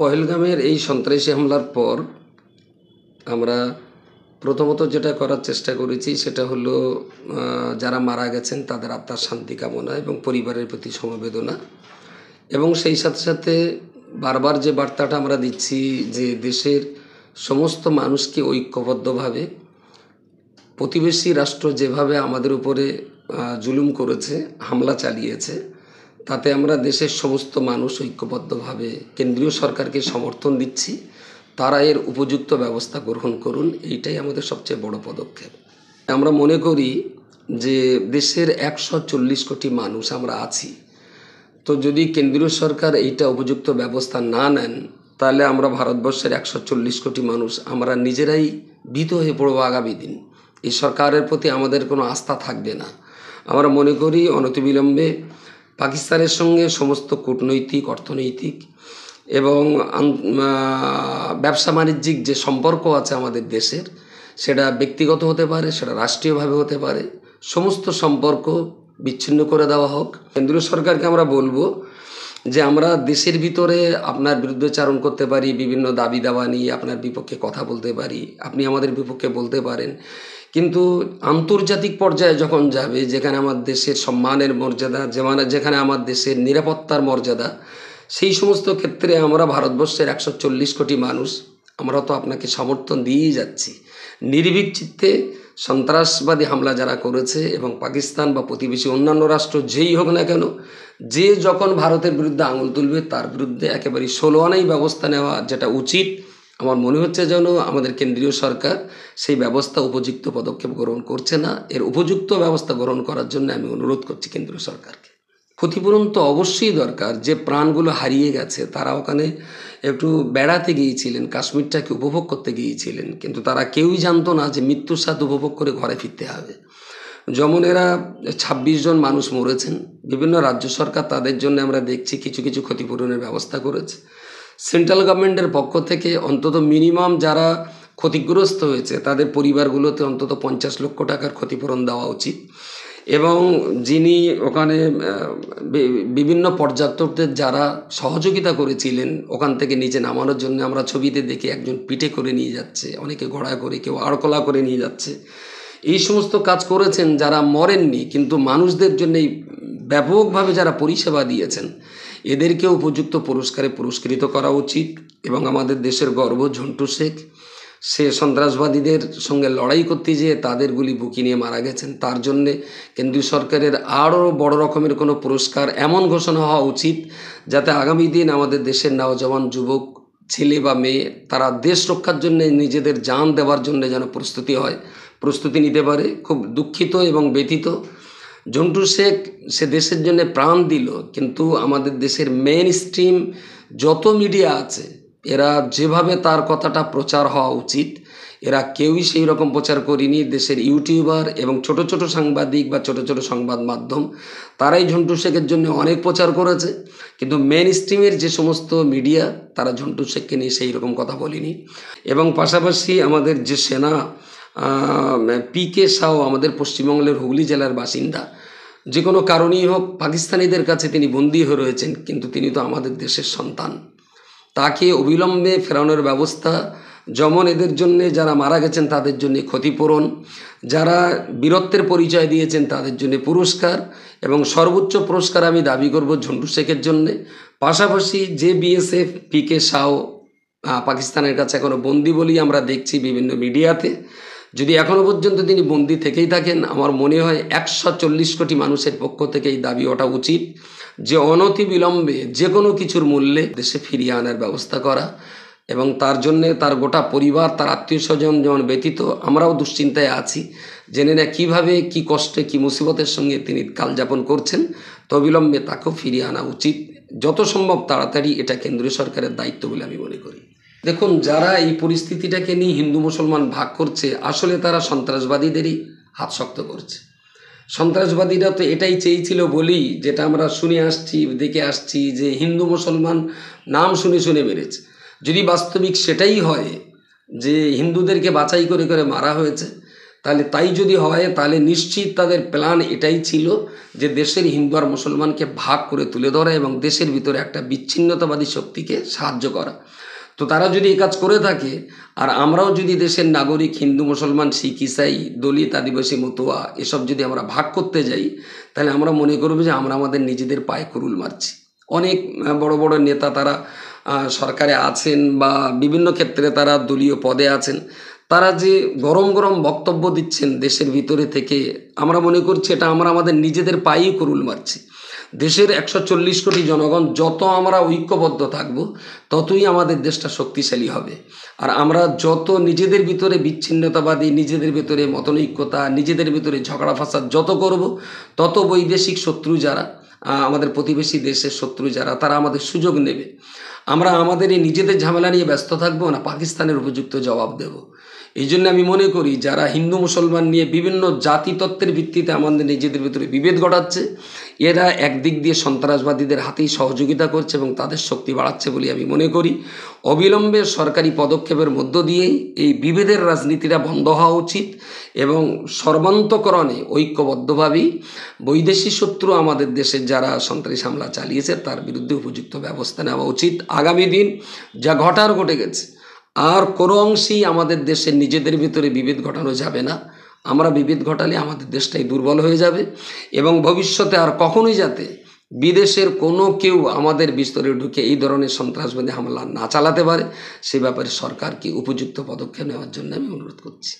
পহেলগামের এই সন্ত্রাসী হামলার পর আমরা প্রথমত যেটা করার চেষ্টা করেছি সেটা হলো যারা মারা গেছেন তাদের আত্মার শান্তি কামনা এবং পরিবারের প্রতি সমবেদনা, এবং সেই সাথে সাথে বারবার যে বার্তাটা আমরা দিচ্ছি যে দেশের সমস্ত মানুষকে ঐক্যবদ্ধভাবে প্রতিবেশী রাষ্ট্র যেভাবে আমাদের উপরে জুলুম করেছে, হামলা চালিয়েছে, তাতে আমরা দেশের সমস্ত মানুষ ঐক্যবদ্ধভাবে কেন্দ্রীয় সরকারকে সমর্থন দিচ্ছি। তারা এর উপযুক্ত ব্যবস্থা গ্রহণ করুন, এইটাই আমাদের সবচেয়ে বড় পদক্ষেপ। আমরা মনে করি যে দেশের 140 কোটি মানুষ আমরা আছি, তো যদি কেন্দ্রীয় সরকার এইটা উপযুক্ত ব্যবস্থা না নেন তাহলে আমরা ভারতবর্ষের 140 কোটি মানুষ আমরা নিজেরাই ভীত হয়ে পড়ব। আগামী দিন এই সরকারের প্রতি আমাদের কোনো আস্থা থাকবে না। আমরা মনে করি অনতিবিলম্বে পাকিস্তানের সঙ্গে সমস্ত কূটনৈতিক, অর্থনৈতিক এবং ব্যবসা বাণিজ্যিক যে সম্পর্ক আছে আমাদের দেশের, সেটা ব্যক্তিগত হতে পারে, সেটা রাষ্ট্রীয়ভাবে হতে পারে, সমস্ত সম্পর্ক বিচ্ছিন্ন করে দেওয়া হোক। কেন্দ্রীয় সরকারকে আমরা বলবো যে আমরা দেশের ভিতরে আপনার বিরুদ্ধে চারণ করতে পারি, বিভিন্ন দাবি দাওয়া নিয়ে আপনার বিপক্ষে কথা বলতে পারি, আপনি আমাদের বিপক্ষে বলতে পারেন, কিন্তু আন্তর্জাতিক পর্যায়ে যখন যাবে, যেখানে আমার দেশের সম্মানের মর্যাদা, যেখানে আমার দেশের নিরাপত্তার মর্যাদা, সেই সমস্ত ক্ষেত্রে আমরা ভারতবর্ষের 140 কোটি মানুষ আমরা তো আপনাকে সমর্থন দিয়েই যাচ্ছি। নির্ভীক চিত্তে সন্ত্রাসবাদী হামলা যারা করেছে এবং পাকিস্তান বা প্রতিবেশী অন্যান্য রাষ্ট্র যেই হোক না কেন, যে যখন ভারতের বিরুদ্ধে আঙুল তুলবে তার বিরুদ্ধে একেবারে 16 আনাই ব্যবস্থা নেওয়া যেটা উচিত, আমার মনে হচ্ছে যেন আমাদের কেন্দ্রীয় সরকার সেই ব্যবস্থা উপযুক্ত পদক্ষেপ গ্রহণ করছে না। এর উপযুক্ত ব্যবস্থা গ্রহণ করার জন্য আমি অনুরোধ করছি কেন্দ্রীয় সরকারকে। ক্ষতিপূরণ তো অবশ্যই দরকার। যে প্রাণগুলো হারিয়ে গেছে তারা ওখানে একটু বেড়াতে গিয়েছিলেন, কাশ্মীরটাকে উপভোগ করতে গিয়েছিলেন, কিন্তু তারা কেউই জানতো না যে মৃত্যুর সাথে উপভোগ করে ঘরে ফিরতে হবে। যেমন এরা 26 জন মানুষ মরেছেন, বিভিন্ন রাজ্য সরকার তাদের জন্য আমরা দেখছি কিছু কিছু ক্ষতিপূরণের ব্যবস্থা করেছে। সেন্ট্রাল গভর্নমেন্টের পক্ষ থেকে অন্তত মিনিমাম যারা ক্ষতিগ্রস্ত হয়েছে তাদের পরিবারগুলোতে অন্তত 50 লক্ষ টাকার ক্ষতিপূরণ দেওয়া উচিত। এবং যিনি ওখানে বিভিন্ন পর্যটকদের যারা সহযোগিতা করেছিলেন ওখান থেকে নিচে নামানোর জন্য, আমরা ছবিতে দেখি একজন পিঠে করে নিয়ে যাচ্ছে, অনেকে ঘোড়া করে, কেউ আড়কলা করে নিয়ে যাচ্ছে। এই সমস্ত কাজ করেছেন যারা মরেননি, কিন্তু মানুষদের জন্য ব্যাপকভাবে যারা পরিষেবা দিয়েছেন, এদেরকেও উপযুক্ত পুরস্কারে পুরস্কৃত করা উচিত। এবং আমাদের দেশের গর্ব ঝন্টু শেখ, সে সন্ত্রাসবাদীদের সঙ্গে লড়াই করতে যেয়ে তাদের গুলি বুকি নিয়ে মারা গেছেন, তার জন্যে কেন্দ্রীয় সরকারের আরও বড় রকমের কোনো পুরস্কার এমন ঘোষণা হওয়া উচিত যাতে আগামী দিন আমাদের দেশের নওজওয়ান যুবক ছেলে বা মেয়ে তারা দেশ রক্ষার জন্য নিজেদের জান দেওয়ার জন্য যেন প্রস্তুতি নিতে পারে। খুব দুঃখিত এবং ব্যথিত, ঝন্টু শেখ সে দেশের জন্য প্রাণ দিল, কিন্তু আমাদের দেশের মেইন স্ট্রিম যত মিডিয়া আছে এরা যেভাবে তার কথাটা প্রচার হওয়া উচিত এরা কেউই সেই রকম প্রচার করেনি। দেশের ইউটিউবার এবং ছোট ছোট সাংবাদিক বা ছোট ছোট সংবাদ মাধ্যম তারাই ঝন্টু শেখের জন্য অনেক প্রচার করেছে, কিন্তু মেইন স্ট্রিমের যে সমস্ত মিডিয়া তারা ঝন্টু শেখকে নিয়ে সেই রকম কথা বলেনি। এবং পাশাপাশি আমাদের যে সেনা পিকে শাহ, আমাদের পশ্চিমবঙ্গের হুগলি জেলার বাসিন্দা, যে কোনো কারণেই হোক পাকিস্তানিদের কাছে তিনি বন্দী হয়ে রয়েছেন, কিন্তু তিনি তো আমাদের দেশের সন্তান। তাকে অবিলম্বে ফেরানোর ব্যবস্থা, যেমন এদের জন্যে যারা মারা গেছেন তাদের জন্য ক্ষতিপূরণ, যারা বীরত্বের পরিচয় দিয়েছেন তাদের জন্য পুরস্কার, এবং সর্বোচ্চ পুরস্কার আমি দাবি করব ঝন্টু শেখের জন্যে। পাশাপাশি যে বিএসএফ পিকে শাহ পাকিস্তানের কাছে এখনও বন্দী বলেই আমরা দেখছি বিভিন্ন মিডিয়াতে, যদি এখনও পর্যন্ত তিনি বন্দী থেকেই থাকেন, আমার মনে হয় 140 কোটি মানুষের পক্ষ থেকে এই দাবি ওঠা উচিত যে অনতি বিলম্বে যে কোনো কিছুর মূল্যে দেশে ফিরিয়ে আনার ব্যবস্থা করা। এবং তার জন্যে তার গোটা পরিবার, তার আত্মীয় স্বজন যেমন ব্যতীত, আমরাও দুশ্চিন্তায় আছি জেনে না কীভাবে, কী কষ্টে, কী মুসিবতের সঙ্গে তিনি কালযাপন করছেন। তো অবিলম্বে তাকেও ফিরিয়ে আনা উচিত, যত সম্ভব তাড়াতাড়ি। এটা কেন্দ্রীয় সরকারের দায়িত্ব বলে আমি মনে করি। দেখুন, যারা এই পরিস্থিতিটাকে নিয়ে হিন্দু মুসলমান ভাগ করছে, আসলে তারা সন্ত্রাসবাদীদেরই হাত শক্ত করছে। সন্ত্রাসবাদীরা তো এটাই চেয়েছিল বলেই, যেটা আমরা শুনে আসছি, দেখে আসছি, যে হিন্দু মুসলমান নাম শুনে শুনে মেরেছে। যদি বাস্তবিক সেটাই হয় যে হিন্দুদেরকে বাছাই করে করে মারা হয়েছে, তাহলে তাই যদি হয় তাহলে নিশ্চিত তাদের প্ল্যান এটাই ছিল যে দেশের হিন্দু আর মুসলমানকে ভাগ করে তুলে ধরা এবং দেশের ভিতরে একটা বিচ্ছিন্নতাবাদী শক্তিকে সাহায্য করা। তো তারা যদি এই কাজ করে থাকে আর আমরাও যদি দেশের নাগরিক হিন্দু মুসলমান শিখ ইসাই দলিত আদিবাসী মতুয়া এসব যদি আমরা ভাগ করতে যাই, তাহলে আমরা মনে করবো যে আমরা আমাদের নিজেদের পায়ে কুরুল মারছি। অনেক বড় বড় নেতা তারা সরকারে আছেন বা বিভিন্ন ক্ষেত্রে তারা দলীয় পদে আছেন, তারা যে গরম গরম বক্তব্য দিচ্ছেন দেশের ভিতরে থেকে, আমরা মনে করছি এটা আমরা আমাদের নিজেদের পায়েই কুরুল মারছি। দেশের 140 কোটি জনগণ যত আমরা ঐক্যবদ্ধ থাকব ততই আমাদের দেশটা শক্তিশালী হবে। আর আমরা যত নিজেদের ভিতরে বিচ্ছিন্নতাবাদী, নিজেদের ভিতরে মতনৈক্যতা, নিজেদের ভিতরে ঝগড়া ফাসাদ যত করব, তত বৈদেশিক শত্রু যারা, আমাদের প্রতিবেশী দেশের শত্রু যারা, তারা আমাদের সুযোগ নেবে। আমরা আমাদের এই নিজেদের ঝামেলা নিয়ে ব্যস্ত থাকবো না পাকিস্তানের উপযুক্ত জবাব দেব। এই জন্য আমি মনে করি যারা হিন্দু মুসলমান নিয়ে বিভিন্ন জাতি তত্ত্বের ভিত্তিতে আমাদের নিজেদের ভিতরে বিভেদ ঘটাচ্ছে, এরা একদিক দিয়ে সন্ত্রাসবাদীদের হাতেই সহযোগিতা করছে এবং তাদের শক্তি বাড়াচ্ছে বলে আমি মনে করি। অবিলম্বে সরকারি পদক্ষেপের মধ্য দিয়েই এই বিভেদের রাজনীতিটা বন্ধ হওয়া উচিত এবং সর্বান্তকরণে ঐক্যবদ্ধভাবেই বৈদেশিক শত্রু আমাদের দেশের যারা সন্ত্রাসী হামলা চালিয়েছে তার বিরুদ্ধে উপযুক্ত ব্যবস্থা নেওয়া উচিত। আগামী দিন যা ঘটার ঘটে গেছে, আর কোনো অংশেই আমাদের দেশের নিজেদের ভিতরে বিভেদ ঘটানো যাবে না। আমরা বিভেদ ঘটালে আমাদের দেশটাই দুর্বল হয়ে যাবে এবং ভবিষ্যতে আর কখনোই যাতে বিদেশের কোনো কেউ আমাদের বিস্তরে ঢুকে এই ধরনের সন্ত্রাসবাদী হামলা না চালাতে পারে, সে ব্যাপারে সরকারকে উপযুক্ত পদক্ষেপ নেওয়ার জন্য আমি অনুরোধ করছি।